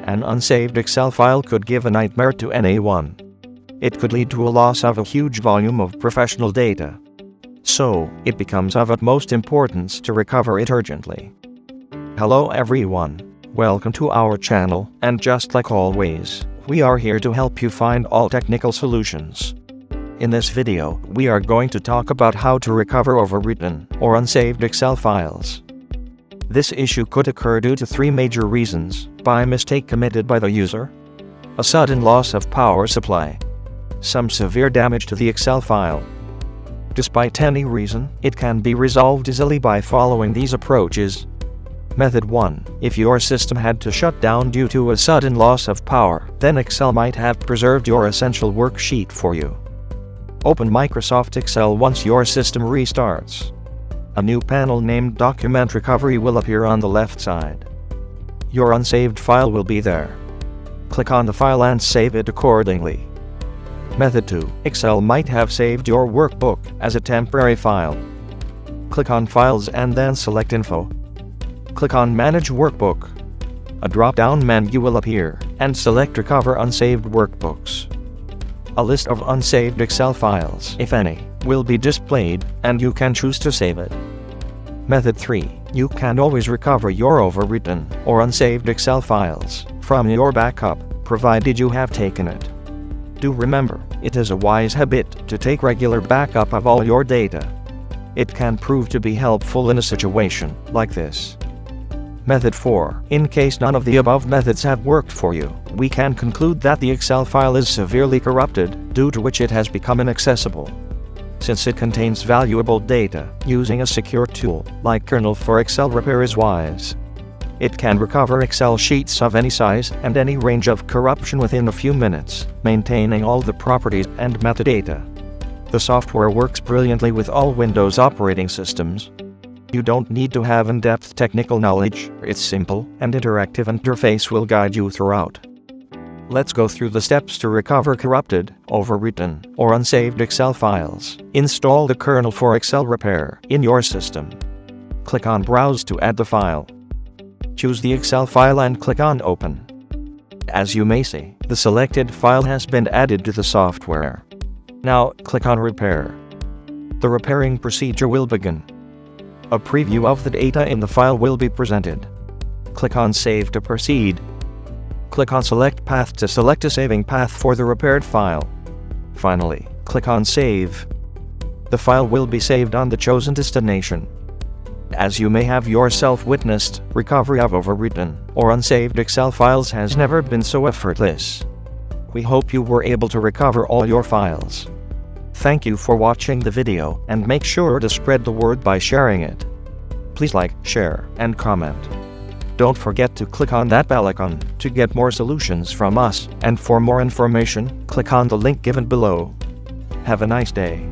An unsaved Excel file could give a nightmare to anyone. It could lead to a loss of a huge volume of professional data. So, it becomes of utmost importance to recover it urgently. Hello everyone. Welcome to our channel, and just like always, we are here to help you find all technical solutions. In this video, we are going to talk about how to recover overwritten or unsaved Excel files. This issue could occur due to three major reasons: by mistake committed by the user, a sudden loss of power supply, some severe damage to the Excel file. Despite any reason, it can be resolved easily by following these approaches. Method 1. If your system had to shut down due to a sudden loss of power, then Excel might have preserved your essential worksheet for you. Open Microsoft Excel once your system restarts. A new panel named Document Recovery will appear on the left side. Your unsaved file will be there. Click on the file and save it accordingly. Method 2. Excel might have saved your workbook as a temporary file. Click on Files and then select Info. Click on Manage Workbook. A drop-down menu will appear, and select Recover Unsaved Workbooks. A list of unsaved Excel files, if any, will be displayed, and you can choose to save it. Method 3. You can always recover your overwritten or unsaved Excel files from your backup, provided you have taken it. Do remember, it is a wise habit to take regular backup of all your data. It can prove to be helpful in a situation like this. Method 4. In case none of the above methods have worked for you, we can conclude that the Excel file is severely corrupted, due to which it has become inaccessible. Since it contains valuable data, using a secure tool, like Kernel for Excel Repair is wise. It can recover Excel sheets of any size and any range of corruption within a few minutes, maintaining all the properties and metadata. The software works brilliantly with all Windows operating systems. You don't need to have in-depth technical knowledge, its simple and interactive interface will guide you throughout. Let's go through the steps to recover corrupted, overwritten, or unsaved Excel files. Install the kernel for Excel Repair in your system. Click on Browse to add the file. Choose the Excel file and click on Open. As you may see, the selected file has been added to the software. Now, click on Repair. The repairing procedure will begin. A preview of the data in the file will be presented. Click on Save to proceed. Click on Select Path to select a saving path for the repaired file. Finally, click on Save. The file will be saved on the chosen destination. As you may have yourself witnessed, recovery of overwritten or unsaved Excel files has never been so effortless. We hope you were able to recover all your files. Thank you for watching the video, and make sure to spread the word by sharing it. Please like, share, and comment. Don't forget to click on that bell icon to get more solutions from us, and for more information, click on the link given below. Have a nice day.